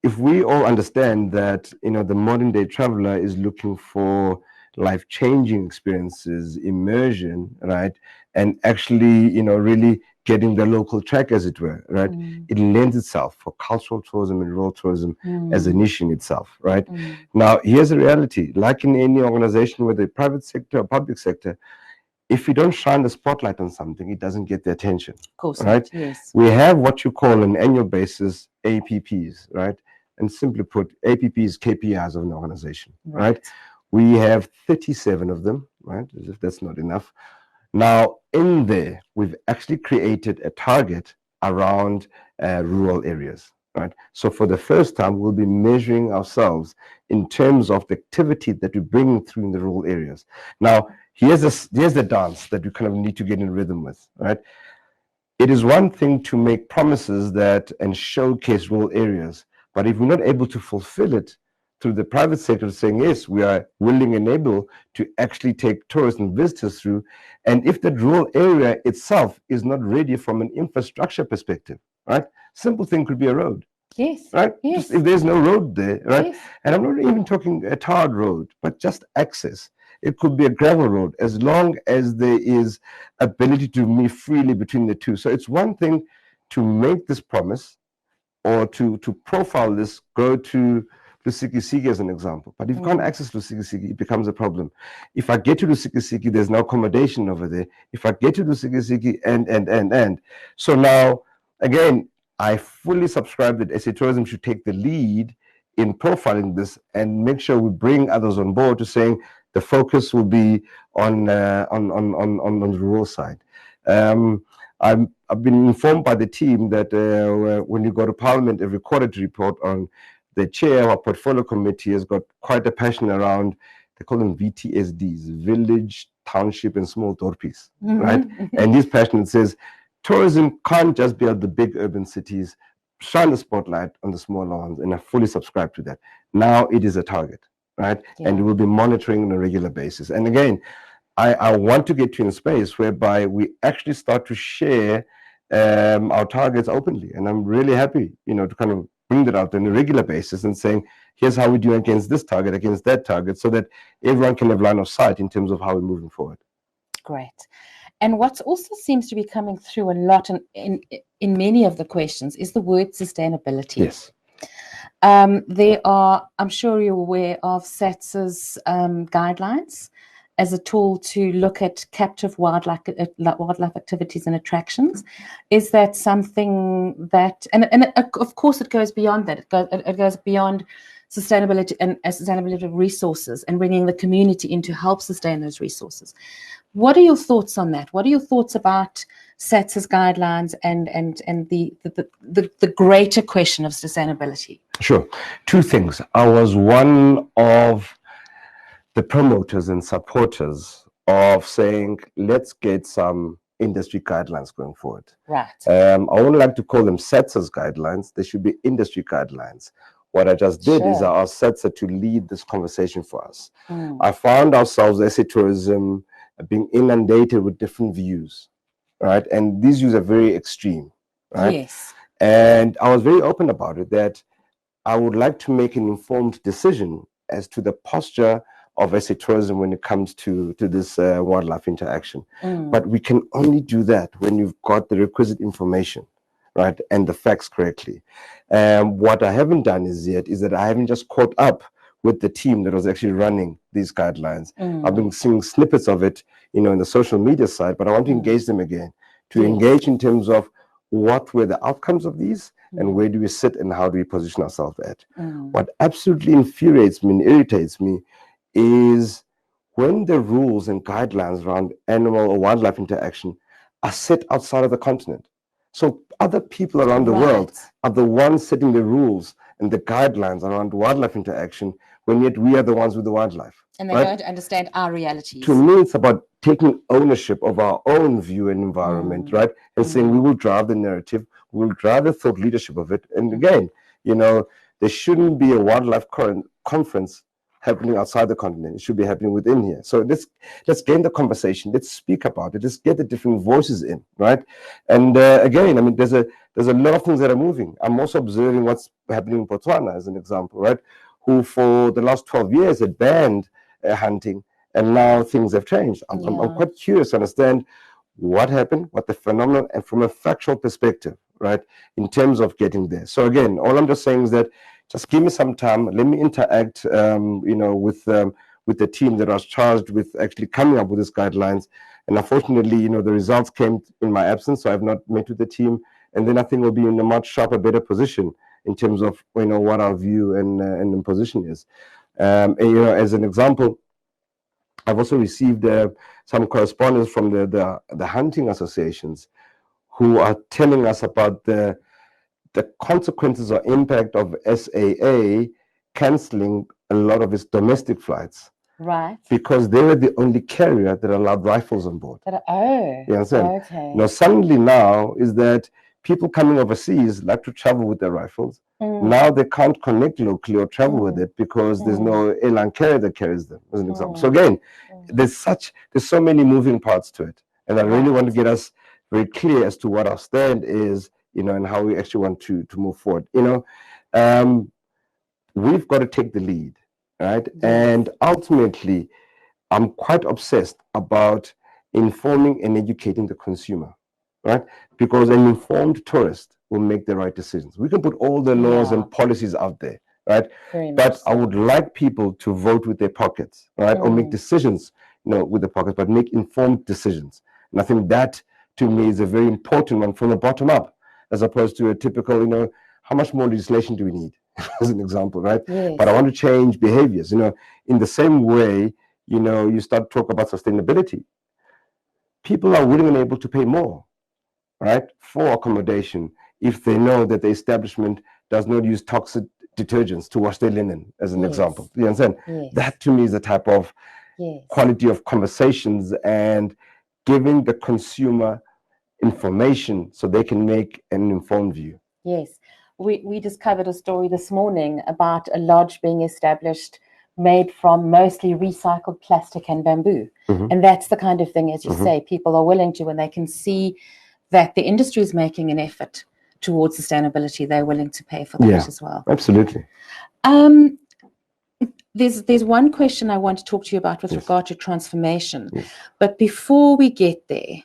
if we all understand that, the modern day traveler is looking for life-changing experiences, immersion, right? And actually, really getting the local track, as it were, right? It lends itself for cultural tourism and rural tourism as a niche in itself, right? Now, here's the reality. Like in any organization, whether private sector or public sector, if you don't shine the spotlight on something, it doesn't get the attention. Of course, right? Not, yes. We have what you call on an annual basis APPs, right? And simply put, APPs, KPIs of an organization, right? We have 37 of them, right? As if that's not enough. Now, in there, we've actually created a target around rural areas, right? So for the first time, we'll be measuring ourselves in terms of the activity that we bring through in the rural areas. Now, here's the dance that we kind of need to get in rhythm with, right? It is one thing to make promises and showcase rural areas, but if we're not able to fulfill it through the private sector saying, yes, we are willing and able to actually take tourists and visitors through, and if that rural area itself is not ready from an infrastructure perspective, right? Simple thing could be a road. Yes. Right? Yes. Just if there's no road there, right? Yes. And I'm not even talking a tarred road, but just access. It could be a gravel road, as long as there is ability to move freely between the two. So it's one thing to make this promise or to profile this, go to Lusikisiki as an example. But if you can't access Lusikisiki, it becomes a problem. If I get to Lusikisiki, there's no accommodation over there. If I get to Lusikisiki, and. So now, again, I fully subscribe that SA Tourism should take the lead in profiling this and make sure we bring others on board to saying the focus will be on the rural side. I've been informed by the team that when you go to Parliament, every quarter to report on, the chair of our portfolio committee has got quite a passion around, they call them VTSDs, village, township, and small dorpies, right? And this passion says, tourism can't just be at the big urban cities, shine the spotlight on the smaller ones, and I fully subscribe to that. Now it is a target, right? Yeah. And we'll be monitoring on a regular basis. And again, I want to get to in a space whereby we actually start to share our targets openly. And I'm really happy, to kind of bring that out on a regular basis and saying, here's how we do against this target, against that target, so that everyone can have line of sight in terms of how we're moving forward. Great. And what also seems to be coming through a lot in many of the questions is the word sustainability. Yes. There are, I'm sure you're aware of SATS's guidelines as a tool to look at captive wildlife activities and attractions. Is that something that, and of course it goes beyond that. It goes beyond sustainability and sustainability of resources and bringing the community in to help sustain those resources. What are your thoughts on that? What are your thoughts about SATS's guidelines and the greater question of sustainability? Sure. Two things. I was one of the promoters and supporters of saying, let's get some industry guidelines going forward. Right. I wouldn't like to call them SATS's guidelines. They should be industry guidelines. What I just did is I asked SATSA to lead this conversation for us. I found ourselves, SA Tourism, being inundated with different views, right? And these views are very extreme, right? Yes. And I was very open about it, that I would like to make an informed decision as to the posture of SA Tourism when it comes to this wildlife interaction. But we can only do that when you've got the requisite information, right, and the facts correctly. What I haven't done is that I haven't just caught up with the team that was actually running these guidelines. I've been seeing snippets of it, in the social media side, but I want to engage them again, to engage in terms of what were the outcomes of these and where do we sit and how do we position ourselves at. What absolutely infuriates me and irritates me is when the rules and guidelines around animal or wildlife interaction are set outside of the continent. So other people around the world are the ones setting the rules and the guidelines around wildlife interaction, when yet we are the ones with the wildlife. And they don't understand our realities. To me, it's about taking ownership of our own view and environment, right? And saying we will drive the narrative, we will drive the thought leadership of it. And again, there shouldn't be a wildlife conference happening outside the continent. It should be happening within here. So let's gain the conversation. Let's speak about it. Let's get the different voices in, right? And again, I mean, there's a lot of things that are moving. I'm also observing what's happening in Botswana, as an example, right? Who for the last 12 years had banned hunting, and now things have changed. I'm quite curious to understand what happened, what the phenomenon, and from a factual perspective, right, in terms of getting there. So again, all I'm just saying is that just give me some time. Let me interact, with the team that was charged with actually coming up with these guidelines. And unfortunately, the results came in my absence, so I've not met with the team. And then I think we'll be in a much sharper, better position in terms of what our view and position is. As an example, I've also received some correspondence from the hunting associations, who are telling us about the consequences or impact of SAA cancelling a lot of its domestic flights. Right. Because they were the only carrier that allowed rifles on board. You understand? Okay. Suddenly now is that people coming overseas like to travel with their rifles. Now they can't connect locally or travel with it because there's no airline carrier that carries them, as an example. So again, there's so many moving parts to it. And I really want to get us very clear as to what our stand is, and how we actually want to move forward. We've got to take the lead, right? Yes. And ultimately, I'm quite obsessed about informing and educating the consumer, right? Because an informed tourist will make the right decisions. We can put all the laws and policies out there, right? But I would like people to vote with their pockets, right? Or make decisions, with the pockets, but make informed decisions. And I think that, to me, is a very important one from the bottom up, as opposed to a typical, how much more legislation do we need, as an example, right? Yes. But I want to change behaviors, in the same way, you start to talk about sustainability. People are willing and able to pay more, right, for accommodation if they know that the establishment does not use toxic detergents to wash their linen, as an example. You understand? Yes. That, to me, is the type of quality of conversations and giving the consumer information so they can make an informed view. Yes. We discovered a story this morning about a lodge being established made from mostly recycled plastic and bamboo. And that's the kind of thing, as you say, people are willing to, when they can see that the industry is making an effort towards sustainability, they're willing to pay for that as well. Absolutely. There's one question I want to talk to you about with regard to transformation. But before we get there,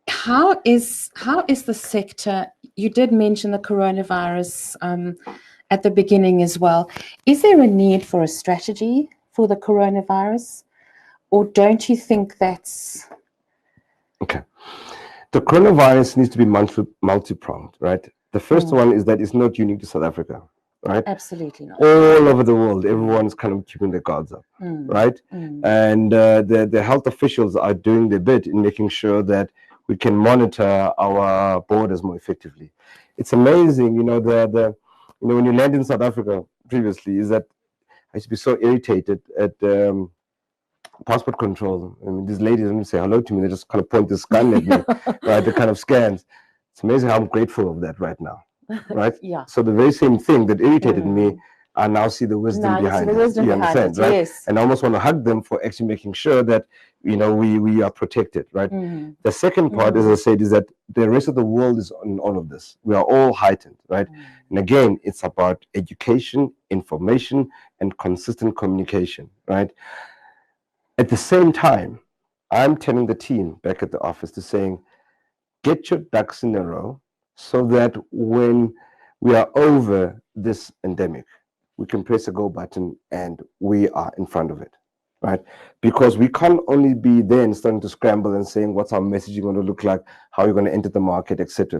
how is the sector? You did mention the coronavirus at the beginning as well. Is there a need for a strategy for the coronavirus, or don't you think that's... Okay. The coronavirus needs to be multi-pronged, right? The first one is that it's not unique to South Africa, right? Absolutely not. All over the world, everyone's kind of keeping their guards up, right? And the health officials are doing their bit in making sure that we can monitor our borders more effectively. It's amazing, when you land in South Africa previously, is that I used to be so irritated at passport control. I mean, these ladies don't say hello to me; they just kind of point this gun at me, right? The kind of scans. It's amazing how I'm grateful of that right now, right? So the very same thing that irritated me, I now see the wisdom behind it. You understand, right? Yes. And I almost want to hug them for actually making sure that we are protected, right? The second part, as I said, is that the rest of the world is on all of this. We are all heightened, right? And again, it's about education, information, and consistent communication, right? At the same time, I'm telling the team back at the office to saying, get your ducks in a row, so that when we are over this endemic, we can press a go button and we are in front of it, right? Because we can't only be then starting to scramble and saying what's our messaging going to look like, how you're going to enter the market, etc.,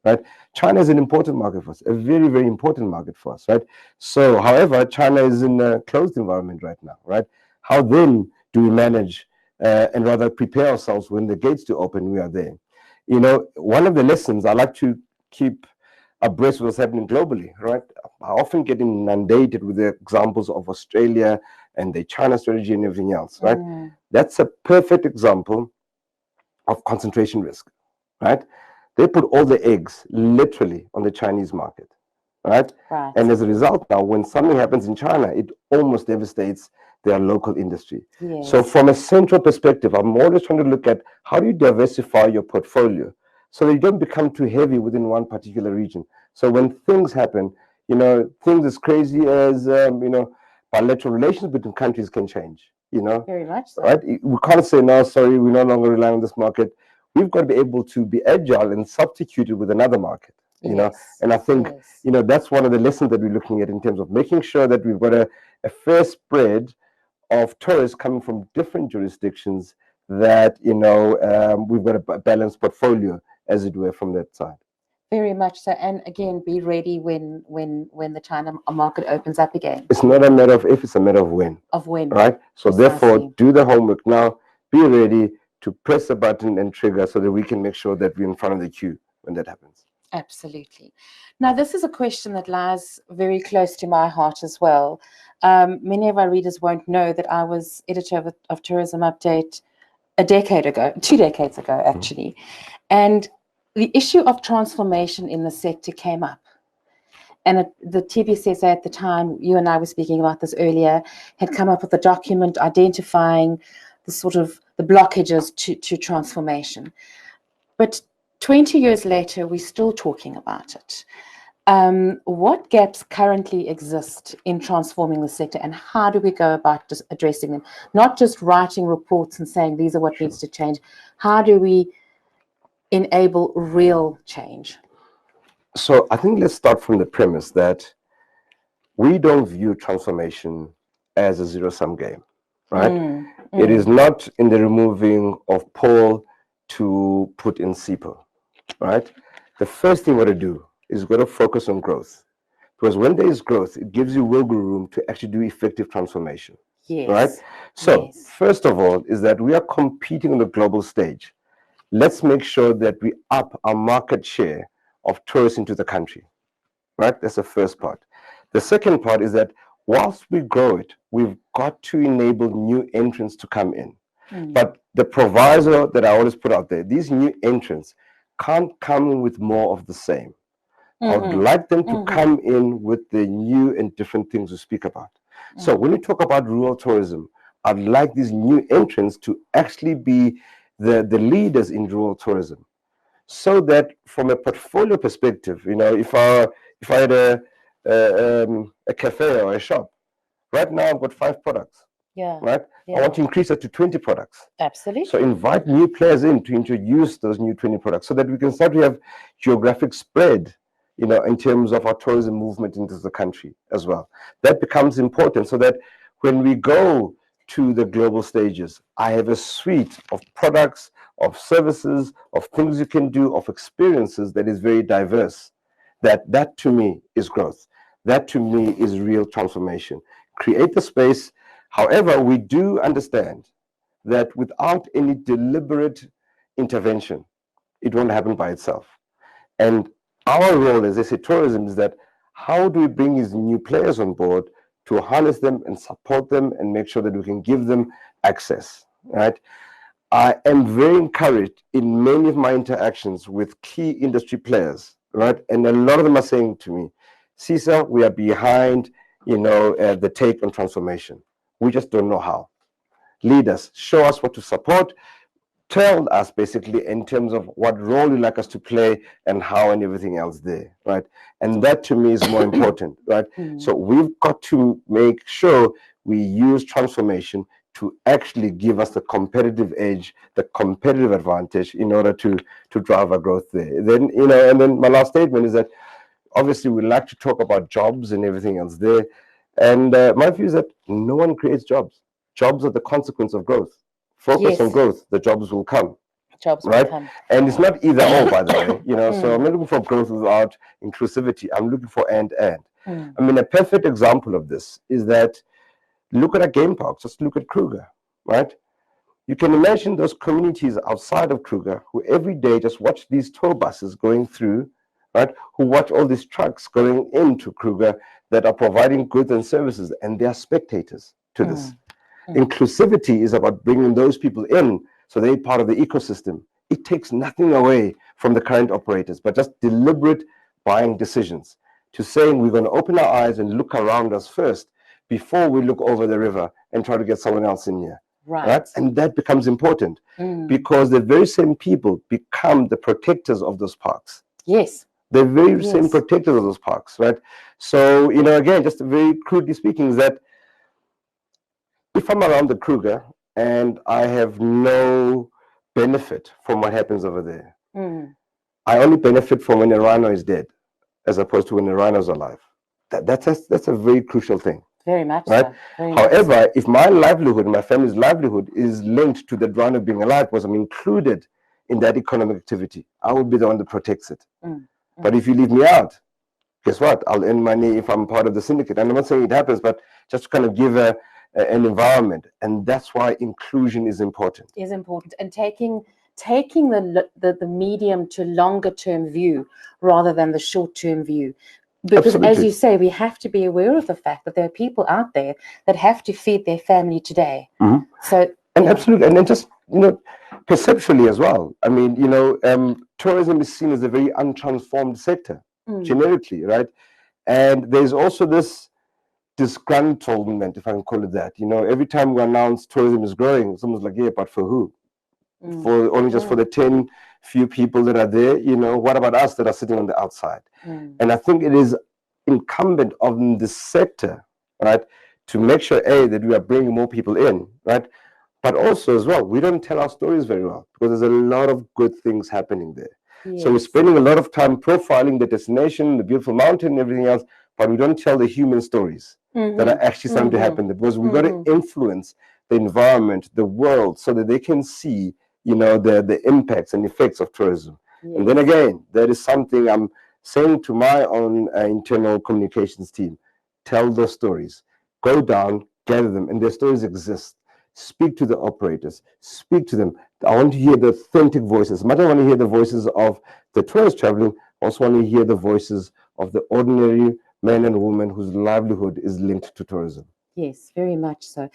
right? China is an important market for us, a very, very important market for us, right? So, however, China is in a closed environment right now, right? How then do we manage and rather prepare ourselves when the gates do open, we are there? You know, one of the lessons I like to keep abreast of what's happening globally, right? I often get inundated with the examples of Australia and the China strategy and everything else, right? That's a perfect example of concentration risk, right? They put all the eggs literally on the Chinese market, right? Right. And as a result, now when something happens in China, it almost devastates their local industry. Yes. So from a central perspective, I'm always trying to look at how do you diversify your portfolio so that you don't become too heavy within one particular region. So when things happen, you know, things as crazy as, you know, bilateral relations between countries can change, you know. Very much so. Right? We can't say, no, sorry, we no longer rely on this market. We've got to be able to be agile and substitute it with another market, you know. And I think, you know, that's one of the lessons that we're looking at in terms of making sure that we've got a fair spread of tourists coming from different jurisdictions, that, you know, we've got a balanced portfolio, as it were, from that side. Very much so. And again, be ready when the China market opens up again. It's not a matter of if, it's a matter of when. Of when. Right? So therefore, do the homework now, be ready to press a button and trigger so that we can make sure that we're in front of the queue when that happens. Absolutely. Now, this is a question that lies very close to my heart as well. Many of our readers won't know that I was editor of Tourism Update a decade ago, 2 decades ago, actually. And the issue of transformation in the sector came up. And the TBCSA at the time, you and I were speaking about this earlier, had come up with a document identifying the sort of the blockages to transformation. But 20 years later, we're still talking about it. What gaps currently exist in transforming the sector, and how do we go about addressing them? Not just writing reports and saying these are what needs to change. How do we enable real change? So I think let's start from the premise that we don't view transformation as a zero-sum game, right? It is not in the removing of Paul to put in Sipo, right? The first thing we're going to do is we're going to focus on growth. Because when there is growth, it gives you wiggle room to actually do effective transformation, right? So first of all is that we are competing on the global stage. Let's make sure that we up our market share of tourists into the country, right? That's the first part. The second part is that whilst we grow it, we've got to enable new entrants to come in. But the proviso that I always put out there, these new entrants can't come with more of the same. I would like them to come in with the new and different things we speak about. So when we talk about rural tourism, I'd like these new entrants to actually be the leaders in rural tourism. So that from a portfolio perspective, you know, if I had a cafe or a shop, right now I've got 5 products. Right? I want to increase that to 20 products. Absolutely. So invite new players in to introduce those new 20 products so that we can start to have geographic spread, you know, in terms of our tourism movement into the country as well. That becomes important so that when we go to the global stages, I have a suite of products, of services, of things you can do, of experiences that is very diverse. That to me is growth. That to me is real transformation. Create the space. However, we do understand that without any deliberate intervention, it won't happen by itself. And our role as SA Tourism is that how do we bring these new players on board to harness them and support them and make sure that we can give them access, right? I am very encouraged in many of my interactions with key industry players, right? And a lot of them are saying to me, Sisa, we are behind, you know, the take on transformation. We just don't know how. Lead us, show us what to support, tell us basically in terms of what role you'd like us to play and how and everything else there, right? And that to me is more important, right? So we've got to make sure we use transformation to actually give us the competitive edge, the competitive advantage in order to drive our growth there. Then, and then my last statement is that obviously we like to talk about jobs and everything else there. And my view is that no one creates jobs. Jobs are the consequence of growth. Focus on growth, the jobs will come. Jobs right? will come. And it's not either or, by the way. So I'm not looking for growth without inclusivity. I'm looking for and. I mean, a perfect example of this is that look at a game park. Just look at Kruger, right? You can imagine those communities outside of Kruger who every day just watch these tour buses going through, right? Who watch all these trucks going into Kruger that are providing goods and services, and they are spectators to this. Inclusivity is about bringing those people in so they're part of the ecosystem. It takes nothing away from the current operators, but just deliberate buying decisions to saying we're going to open our eyes and look around us first before we look over the river and try to get someone else in here. Right? And that becomes important because the very same people become the protectors of those parks. Yes. The very same protectors of those parks, right? So, again, just very crudely speaking, is that if I'm around the Kruger and I have no benefit from what happens over there, I only benefit from when a rhino is dead, as opposed to when the rhino is alive. That's a very crucial thing. Very much right? so. Very However, much so. if my livelihood, my family's livelihood is linked to the rhino being alive because I'm included in that economic activity, I will be the one that protects it. But if you leave me out, guess what? I'll earn money if I'm part of the syndicate. And I'm not saying it happens, but just to kind of give an environment. And that's why inclusion is important. Is important. And taking the medium to longer term view rather than the short term view. Because Absolutely. as you say, we have to be aware of the fact that there are people out there that have to feed their family today. So absolutely. And then just, perceptually as well. I mean, tourism is seen as a very untransformed sector, generically, right? And there's also this disgruntlement, if I can call it that. Every time we announce tourism is growing, someone's like, yeah, but for who? For only just for the 10 few people that are there, what about us that are sitting on the outside? And I think it is incumbent on the sector, right, to make sure, that we are bringing more people in, right? But also as well, we don't tell our stories very well because there's a lot of good things happening there. Yes. So we're spending a lot of time profiling the destination, the beautiful mountain, and everything else, but we don't tell the human stories that are actually starting to happen there because we've got to influence the environment, the world, so that they can see, the impacts and effects of tourism. Yes. And then again, that is something I'm saying to my own internal communications team. Tell those stories. Go down, gather them, and their stories exist. Speak to the operators. Speak to them. I want to hear the authentic voices. I don't want to hear the voices of the tourists traveling. I also want to hear the voices of the ordinary men and women whose livelihood is linked to tourism. Yes, very much so.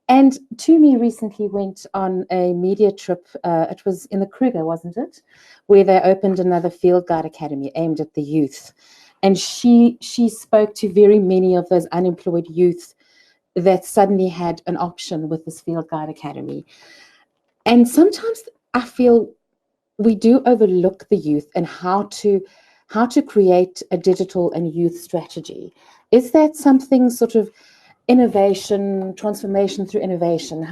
And Tumi recently went on a media trip. It was in the Kruger, wasn't it? Where they opened another field guide academy aimed at the youth. And she spoke to very many of those unemployed youth that suddenly had an option with this field guide academy. And sometimes I feel we do overlook the youth and how to create a digital and youth strategy. Is that something sort of innovation, transformation through innovation?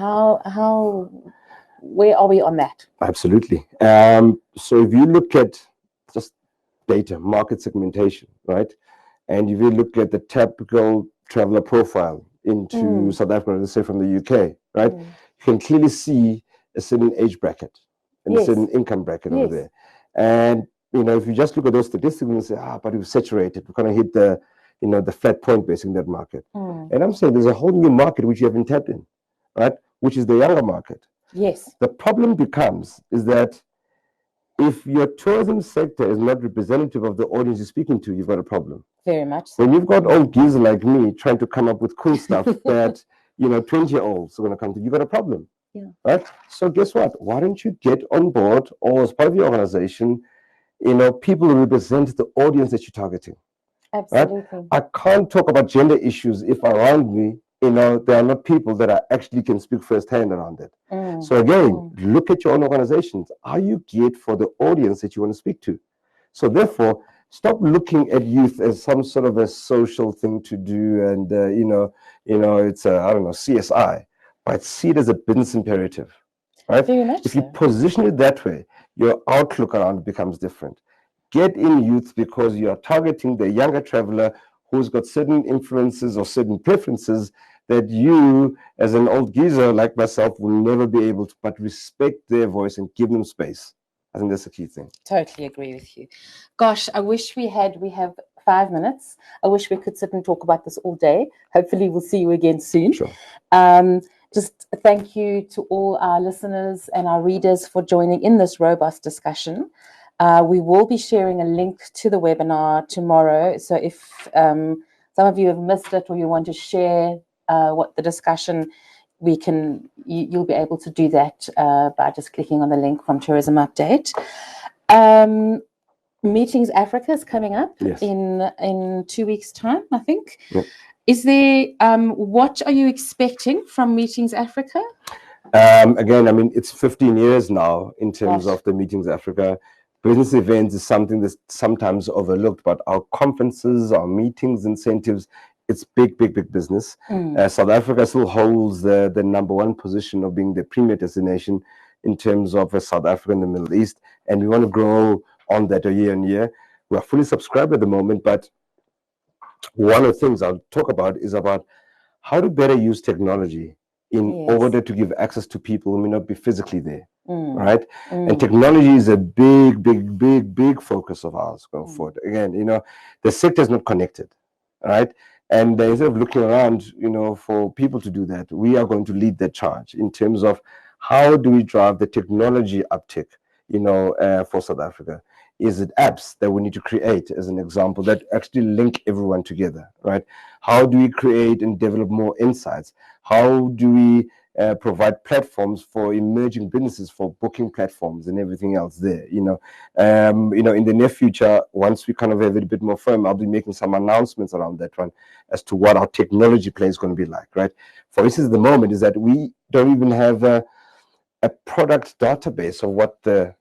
Where are we on that? Absolutely. So if you look at just data, market segmentation, right? And if you look at the typical traveler profile into South Africa, let's say from the UK, right? You can clearly see a certain age bracket and a certain income bracket over there. And, if you just look at those statistics and say, but we've saturated, we're going to hit the flat point basically in that market. And I'm saying there's a whole new market which you haven't tapped in, right? Which is the younger market. Yes. The problem is that if your tourism sector is not representative of the audience you're speaking to, you've got a problem. Very much so. When you've got old geezers like me trying to come up with cool stuff that 20-year-olds are going to come to, you've got a problem. Yeah. Right? So guess what? Why don't you get on board, or as part of your organization, people who represent the audience that you're targeting. Absolutely. Right? I can't talk about gender issues if around me, there are not people that I actually can speak firsthand around it. So again, look at your own organizations. Are you geared for the audience that you want to speak to? So therefore, stop looking at youth as some sort of a social thing to do, and it's CSI. but see it as a business imperative, right? Very much If you so. position it that way, your outlook around it becomes different. Get in youth because you are targeting the younger traveler who's got certain influences or certain preferences that you, as an old geezer like myself, will never be able to, but respect their voice and give them space. I think that's the key thing. Totally agree with you. Gosh, I wish we have 5 minutes. I wish we could sit and talk about this all day. Hopefully we'll see you again soon. Sure. Just thank you to all our listeners and our readers for joining in this robust discussion. We will be sharing a link to the webinar tomorrow. So if some of you have missed it or you want to share what the discussion, you'll be able to do that by just clicking on the link from Tourism Update. Meetings Africa is coming up in 2 weeks' time, I think. Yep. Is there what are you expecting from Meetings Africa? Again, I mean, it's 15 years now in terms of the Meetings Africa. Business events is something that's sometimes overlooked, but our conferences, our meetings, incentives, it's big business. South Africa still holds the #1 position of being the premier destination in terms of South Africa and the Middle East, and we want to grow on that year on year. We are fully subscribed at the moment, but one of the things I'll talk about is about how to better use technology in order to give access to people who may not be physically there, right? And technology is a big focus of ours going forward. Again, the sector is not connected, right? And instead of looking around, for people to do that, we are going to lead the charge in terms of how do we drive the technology uptick, for South Africa. Is it apps that we need to create, as an example, that actually link everyone together, right? How do we create and develop more insights? How do we provide platforms for emerging businesses, for booking platforms and everything else there? In the near future, once we kind of have it a bit more firm, I'll be making some announcements around that one as to what our technology play is going to be like, right? For instance, the moment is that we don't even have a product database of what the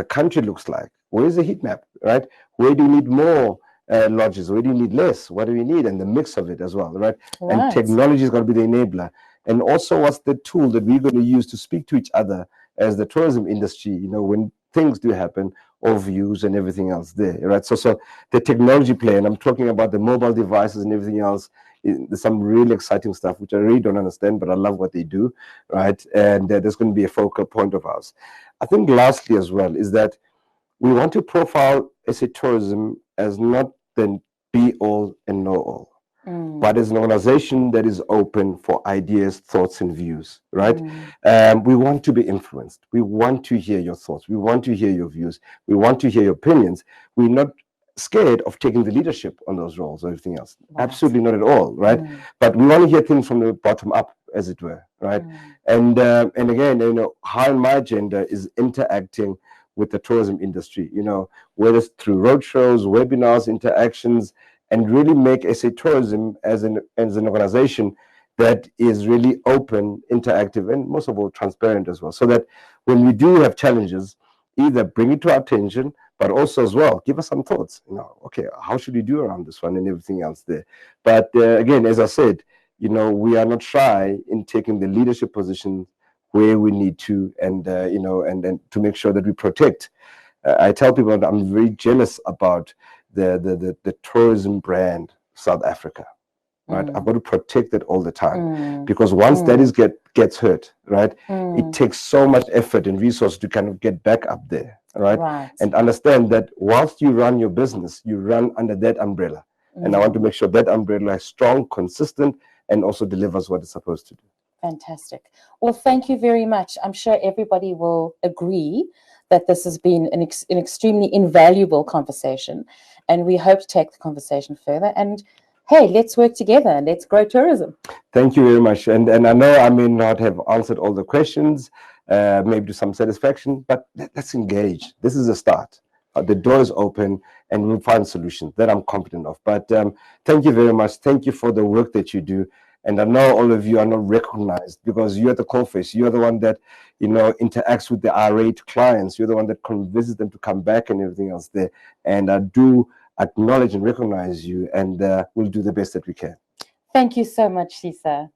country looks like. Where is the heat map, right? Where do you need more lodges? Where do you need less? What do we need? And the mix of it as well, right? And technology is going to be the enabler. And also, what's the tool that we're going to use to speak to each other as the tourism industry, when things do happen, or views and everything else there, right? So the technology play, and I'm talking about the mobile devices and everything else, there's some really exciting stuff, which I really don't understand, but I love what they do, right? And there's going to be a focal point of ours. I think lastly as well is that we want to profile SA Tourism as not the be-all and know-all, but as an organization that is open for ideas, thoughts, and views, right? We want to be influenced. We want to hear your thoughts. We want to hear your views. We want to hear your opinions. We're not scared of taking the leadership on those roles or everything else. Absolutely not at all, right? But we want to hear things from the bottom up, as it were, right? And again, high on my agenda is interacting with the tourism industry, whether it's through roadshows, webinars, interactions, and really make SA Tourism as an organization that is really open, interactive, and most of all transparent as well, so that when we do have challenges, either bring it to our attention, but also as well give us some thoughts. Okay, how should we do around this one and everything else there? But again, as I said, we are not shy in taking the leadership position where we need to, and to make sure that we protect. I tell people that I'm very jealous about the tourism brand South Africa, right? I've got to protect it all the time, because once that gets hurt, right, it takes so much effort and resource to kind of get back up there, right? And understand that whilst you run your business, you run under that umbrella, and I want to make sure that umbrella is strong, consistent, and also delivers what it's supposed to do. Fantastic. Well, thank you very much. I'm sure everybody will agree that this has been an extremely invaluable conversation, and we hope to take the conversation further. And hey, let's work together and let's grow tourism. Thank you very much. And I know I may not have answered all the questions, maybe to some satisfaction, but let's engage. This is a start. The door is open, and we'll find solutions that I'm confident of. But thank you very much. Thank you for the work that you do. And I know all of you are not recognized because you're the coalface. You're the one that, interacts with the irate clients. You're the one that convinces them to come back and everything else there. And I do acknowledge and recognize you, and we'll do the best that we can. Thank you so much, Sisa.